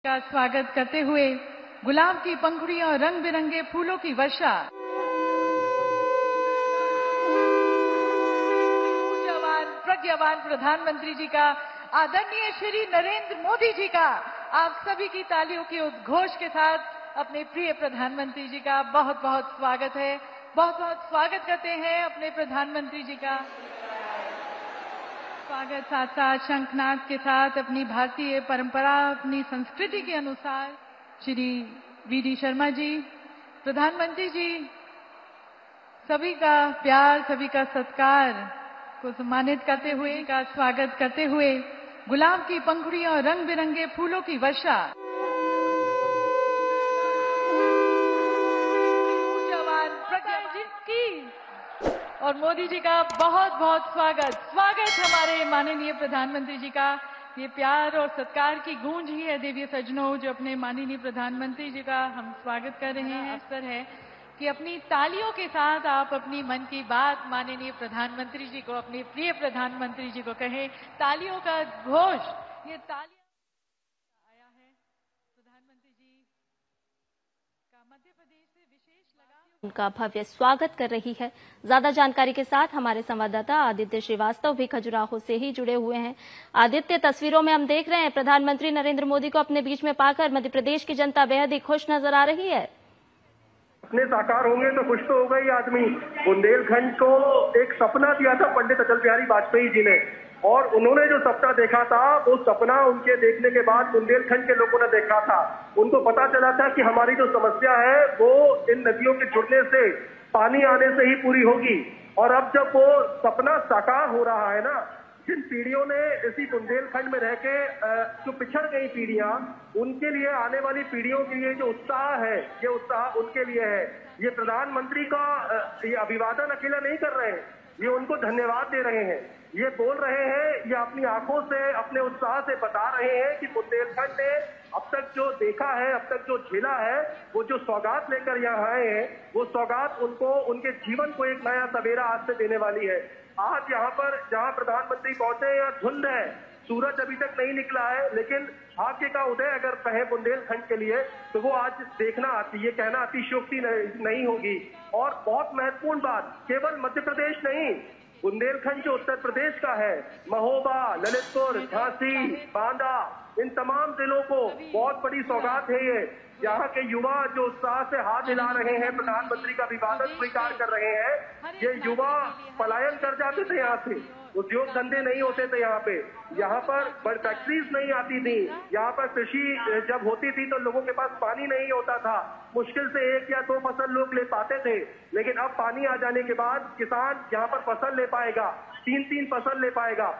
का स्वागत करते हुए गुलाब की पंखुड़ियों और रंग बिरंगे फूलों की वर्षा, ऊर्जावान प्रज्ञावान प्रधानमंत्री जी का, आदरणीय श्री नरेंद्र मोदी जी का आप सभी की तालियों के उद्घोष के साथ अपने प्रिय प्रधानमंत्री जी का बहुत बहुत स्वागत है। बहुत बहुत स्वागत करते हैं अपने प्रधानमंत्री जी का। स्वागत साथ साथ शंखनाद के साथ अपनी भारतीय परंपरा, अपनी संस्कृति के अनुसार श्री वी.डी. शर्मा जी, प्रधानमंत्री जी, सभी का प्यार, सभी का सत्कार को सम्मानित करते हुए का स्वागत करते हुए गुलाब की पंखुड़ियों और रंग बिरंगे फूलों की वर्षा, ऊर्जावान प्रज्ञावान की और मोदी जी का बहुत बहुत स्वागत हमारे माननीय प्रधानमंत्री जी का। ये प्यार और सत्कार की गूंज ही है देवी सज्जनों, जो अपने माननीय प्रधानमंत्री जी का हम स्वागत कर रहे हैं। अवसर है कि अपनी तालियों के साथ आप अपनी मन की बात माननीय प्रधानमंत्री जी को, अपने प्रिय प्रधानमंत्री जी को कहें। तालियों का घोष, ये तालियां आया है प्रधानमंत्री जी का मध्य प्रदेश से विशेष लगाव उनका भव्य स्वागत कर रही है। ज्यादा जानकारी के साथ हमारे संवाददाता आदित्य श्रीवास्तव भी खजुराहो से ही जुड़े हुए हैं। आदित्य, तस्वीरों में हम देख रहे हैं प्रधानमंत्री नरेंद्र मोदी को अपने बीच में पाकर मध्य प्रदेश की जनता बेहद ही खुश नजर आ रही है। अपने साकार होंगे तो खुश तो होगा ही आदमी। बुंदेलखंड को एक सपना दिया था पंडित अटल बिहारी वाजपेयी जी ने, और उन्होंने जो सपना देखा था वो सपना उनके देखने के बाद बुंदेलखंड के लोगों ने देखा था। उनको पता चला था कि हमारी जो समस्या है वो इन नदियों के जुड़ने से, पानी आने से ही पूरी होगी। और अब जब वो सपना साकार हो रहा है ना, जिन पीढ़ियों ने इसी बुंदेलखंड में रह के जो पिछड़ गई पीढ़ियां, उनके लिए, आने वाली पीढ़ियों के लिए जो उत्साह है, ये उत्साह उनके लिए है। ये प्रधानमंत्री का ये अभिवादन अकेला नहीं कर रहे हैं, ये उनको धन्यवाद दे रहे हैं। ये बोल रहे हैं, ये अपनी आंखों से, अपने उत्साह से बता रहे हैं कि बुंदेलखंड ने अब तक जो देखा है, अब तक जो झेला है, वो जो सौगात लेकर यहाँ आए हैं, वो सौगात उनको, उनके जीवन को एक नया सवेरा आज से देने वाली है। आज यहाँ पर जहाँ प्रधानमंत्री पहुंचे, यहाँ धुंध है, सूरज अभी तक नहीं निकला है, लेकिन भाग्य का उदय अगर कहे बुंदेलखंड के लिए तो वो आज देखना आती, ये कहना अतिशयोक्ति नहीं होगी। और बहुत महत्वपूर्ण बात, केवल मध्य प्रदेश नहीं, बुंदेलखंड जो उत्तर प्रदेश का है, महोबा, ललितपुर, झांसी, बांदा, इन तमाम जिलों को बहुत बड़ी सौगात है ये। यहाँ के युवा जो उत्साह से हाथ हिला रहे हैं, प्रधानमंत्री का अभिवादन स्वीकार कर रहे हैं। ये युवा पलायन कर जाते थे यहाँ से, उद्योग धंधे नहीं होते थे यहाँ पे, यहाँ पर बड़ी फैक्ट्रीज नहीं आती थी, यहाँ पर कृषि जब होती थी तो लोगों के पास पानी नहीं होता था, मुश्किल से 1 या 2 फसल लोग ले पाते थे। लेकिन अब पानी आ जाने के बाद किसान यहाँ पर फसल ले पाएगा, 3-3 फसल ले पाएगा।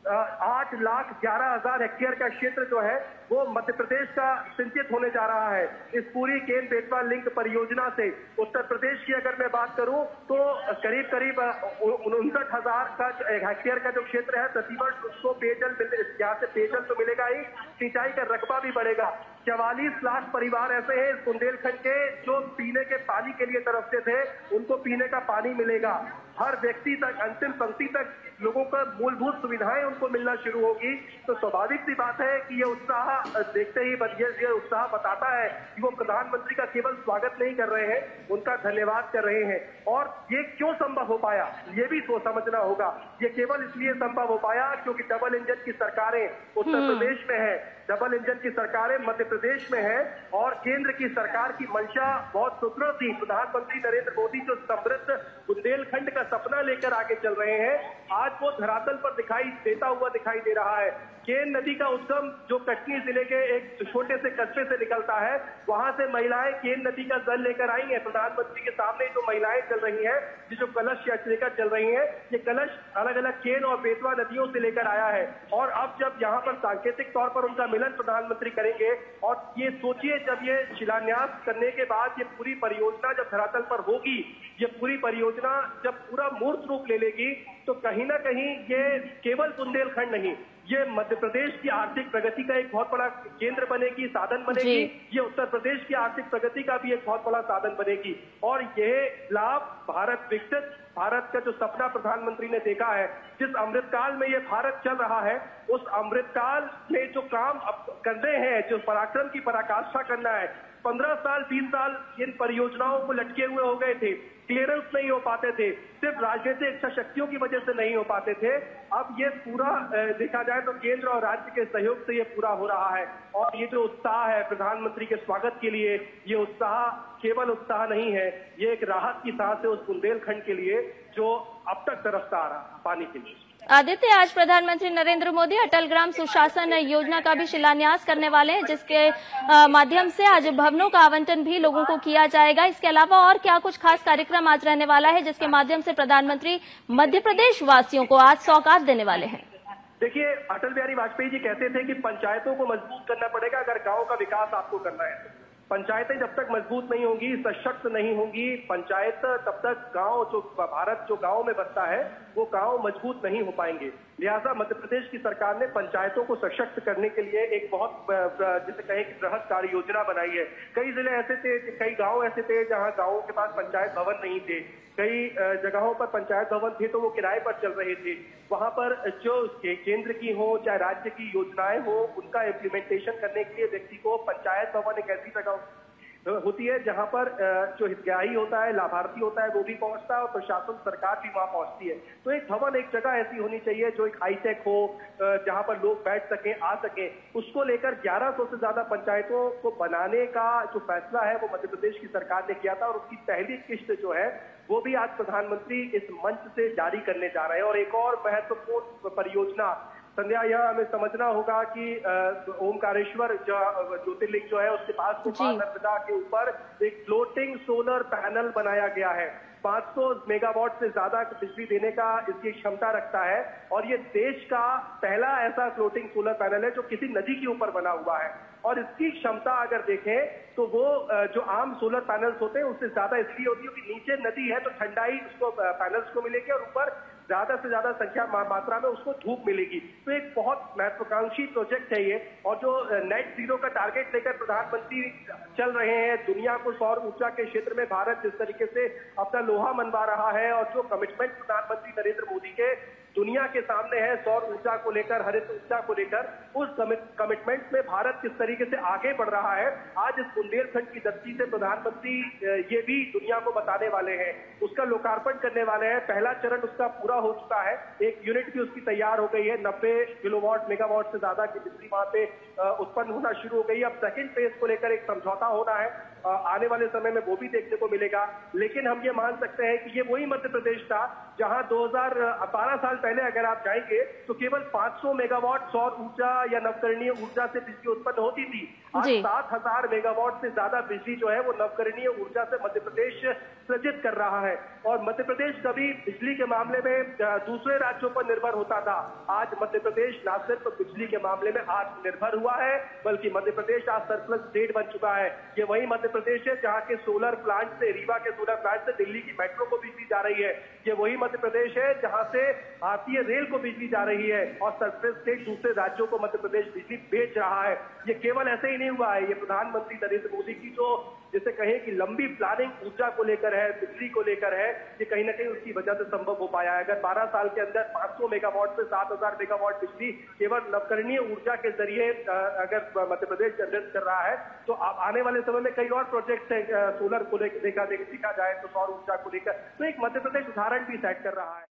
8,11,000 हेक्टेयर का क्षेत्र जो है वो मध्य प्रदेश का सिंचित होने जा रहा है। इस पूरी केन बेतवा लिंक परियोजना से उत्तर प्रदेश की अगर मैं बात करूं तो करीब 59,000 का हेक्टेयर का जो क्षेत्र है, प्रतिवर्ष उसको पेयजल, यहाँ से पेयजल तो मिलेगा ही, सिंचाई का रकबा भी बढ़ेगा। 44 लाख परिवार ऐसे हैं इस बुंदेलखंड के जो पीने के पानी के लिए तरसते थे, उनको पीने का पानी मिलेगा। हर व्यक्ति तक, अंतिम पंक्ति तक लोगों का मूलभूत सुविधाएं उनको मिलना शुरू होगी। तो स्वाभाविक सी बात है कि ये उत्साह देखते ही ये उत्साह बताता है कि वो प्रधानमंत्री का केवल स्वागत नहीं कर रहे हैं, उनका धन्यवाद कर रहे हैं। और ये क्यों संभव हो पाया, ये भी तो समझना होगा। ये केवल इसलिए संभव हो पाया क्योंकि डबल इंजन की सरकारें उत्तर प्रदेश में है, डबल इंजन की सरकारें मध्य प्रदेश में है, और केंद्र की सरकार की मंशा बहुत सुदृढ़ थी। प्रधानमंत्री नरेंद्र मोदी जो समृद्ध बुंदेलखंड का सपना लेकर आगे चल रहे हैं, आज वो धरातल पर दिखाई देता हुआ दिखाई दे रहा है। केन नदी का उद्गम जो कटनी जिले के एक छोटे से कस्बे से निकलता है, वहां से महिलाएं केन नदी का जल लेकर आई हैं। प्रधानमंत्री के सामने जो महिलाएं चल रही हैं, जो कलश लेकर चल रही हैं, ये कलश अलग अलग केन और बेतवा नदियों से लेकर आया है। और अब जब यहाँ पर सांकेतिक तौर पर उनका मिलन प्रधानमंत्री करेंगे, और ये सोचिए जब ये शिलान्यास करने के बाद ये पूरी परियोजना जब धरातल पर होगी, ये पूरी परियोजना जब पूरा मूर्त रूप ले लेगी, तो कहीं ना कहीं ये केवल बुंदेलखंड नहीं, ये मध्य प्रदेश की आर्थिक प्रगति का एक बहुत बड़ा केंद्र बनेगी, साधन बनेगी। ये उत्तर प्रदेश की आर्थिक प्रगति का भी एक बहुत बड़ा साधन बनेगी। और यह लाभ भारत विकसित भारत का जो सपना प्रधानमंत्री ने देखा है, जिस अमृतकाल में ये भारत चल रहा है, उस अमृतकाल में जो काम अब करने हैं, जो पराक्रम की पराकाष्ठा करना है, 15 साल 20 साल इन परियोजनाओं को लटके हुए हो गए थे, क्लियरेंस नहीं हो पाते थे, सिर्फ राजनीतिक इच्छा शक्तियों की वजह से नहीं हो पाते थे। अब ये पूरा देखा जाए तो केंद्र और राज्य के सहयोग से ये पूरा हो रहा है। और ये जो उत्साह है प्रधानमंत्री के स्वागत के लिए, ये उत्साह केवल उत्साह नहीं है, ये एक राहत की सांस है उस बुंदेलखंड के लिए जो अब तक तरसता आ रहा पानी के लिए। आदित्य, आज प्रधानमंत्री नरेंद्र मोदी अटल ग्राम सुशासन योजना का भी शिलान्यास करने वाले हैं, जिसके माध्यम से आज भवनों का आवंटन भी लोगों को किया जाएगा। इसके अलावा और क्या कुछ खास कार्यक्रम आज रहने वाला है, जिसके माध्यम से प्रधानमंत्री मध्य प्रदेश वासियों को आज सौगात देने वाले हैं? देखिए, अटल बिहारी वाजपेयी जी कहते थे कि पंचायतों को मजबूत करना पड़ेगा अगर गांव का विकास आपको करना है। पंचायतें जब तक मजबूत नहीं होंगी, सशक्त नहीं होंगी पंचायत, तब तक गांव जो भारत जो गांव में बसता है वो गांव मजबूत नहीं हो पाएंगे। लिहाजा मध्य प्रदेश की सरकार ने पंचायतों को सशक्त करने के लिए एक बहुत जिसे कहें कि बृहद कार्य योजना बनाई है। कई जिले ऐसे थे, कई गांव ऐसे थे जहां गांवों के पास पंचायत भवन नहीं थे, कई जगहों पर पंचायत भवन थे तो वो किराए पर चल रहे थे। वहां पर जो केंद्र की हो चाहे राज्य की योजनाएं हो, उनका इम्प्लीमेंटेशन करने के लिए व्यक्ति को पंचायत भवन एक ऐसी जगह होती है जहां पर जो हितग्राही होता है, लाभार्थी होता है, वो भी पहुंचता है और प्रशासन सरकार भी वहां पहुंचती है। तो एक भवन, एक जगह ऐसी होनी चाहिए जो एक हाईटेक हो, जहां पर लोग बैठ सकें, आ सकें। उसको लेकर 1100 से ज्यादा पंचायतों को बनाने का जो फैसला है वो मध्य प्रदेश की सरकार ने किया था और उसकी पहली किस्त जो है वो भी आज प्रधानमंत्री इस मंच से जारी करने जा रहे हैं। और एक और महत्वपूर्ण परियोजना संध्या, यह हमें समझना होगा कि ओमकारेश्वर ज्योतिर्लिंग जो है उसके पास नर्मदा के ऊपर एक फ्लोटिंग सोलर पैनल बनाया गया है। 500 मेगावाट से ज्यादा बिजली देने का इसकी क्षमता रखता है और ये देश का पहला ऐसा फ्लोटिंग सोलर पैनल है जो किसी नदी के ऊपर बना हुआ है। और इसकी क्षमता अगर देखें तो वो जो आम सोलर पैनल्स होते हैं उससे ज्यादा इसलिए होती है कि नीचे नदी है तो ठंडाई उसको पैनल्स को मिलेगी और ऊपर ज्यादा से ज्यादा संख्या मात्रा में उसको धूप मिलेगी। तो एक बहुत महत्वाकांक्षी प्रोजेक्ट है ये। और जो नेट जीरो का टारगेट लेकर प्रधानमंत्री चल रहे हैं, दुनिया को सौर ऊर्जा के क्षेत्र में भारत जिस तरीके से अपना लोहा मनवा रहा है और जो कमिटमेंट प्रधानमंत्री नरेंद्र मोदी के दुनिया के सामने है सौर ऊर्जा को लेकर, हरित ऊर्जा को लेकर, उस कमिटमेंट में भारत किस तरीके से आगे बढ़ रहा है, आज इस बुंदेलखंड की धरती से प्रधानमंत्री ये भी दुनिया को बताने वाले हैं, उसका लोकार्पण करने वाले हैं। पहला चरण उसका पूरा हो चुका है, एक यूनिट भी उसकी तैयार हो गई है, 90 किलोवाट मेगावाट से ज्यादा की बिजली वहां पे उत्पन्न होना शुरू हो गई। अब सेकेंड फेज को लेकर एक समझौता होना है, आने वाले समय में वो भी देखने को मिलेगा। लेकिन हम ये मान सकते हैं कि ये वही मध्य प्रदेश था जहां 2012 साल पहले अगर आप जाएंगे तो केवल 500 मेगावाट सौर ऊर्जा या नवकरणीय ऊर्जा से बिजली उत्पन्न होती थी। आज 7000 मेगावाट से ज्यादा बिजली जो है वो नवकरणीय ऊर्जा से मध्य प्रदेश सृजित कर रहा है। और मध्य प्रदेश कभी बिजली के मामले में दूसरे राज्यों पर निर्भर होता था, आज मध्य प्रदेश न सिर्फ बिजली के मामले में आत्मनिर्भर हुआ है बल्कि मध्य प्रदेश आज सरप्लस स्टेट बन चुका है। ये वही मध्य प्रदेश है जहां के सोलर प्लांट से, रीवा के सोलर प्लांट से दिल्ली की मेट्रो को बिजली जा रही है। ये वही मध्य प्रदेश है जहां से भारतीय रेल को बिजली जा रही है और सरप्लस स्टेट दूसरे राज्यों को मध्य प्रदेश बिजली बेच रहा है। ये केवल ऐसे ही नहीं हुआ है, ये प्रधानमंत्री नरेंद्र मोदी की जो जिसे कहें कि लंबी प्लानिंग ऊर्जा को लेकर है, बिजली को लेकर है, ये कहीं ना कहीं उसकी वजह से संभव हो पाया है। अगर 12 साल के अंदर 500 मेगावाट से 7000 मेगावाट बिजली केवल नवकरणीय ऊर्जा के जरिए अगर मध्य प्रदेश जनरेट कर रहा है तो आने वाले समय में कई और प्रोजेक्ट है सोलर को लेकर देखा जाए तो सौर ऊर्जा को लेकर, तो एक मध्य प्रदेश उदाहरण भी सेट कर रहा है।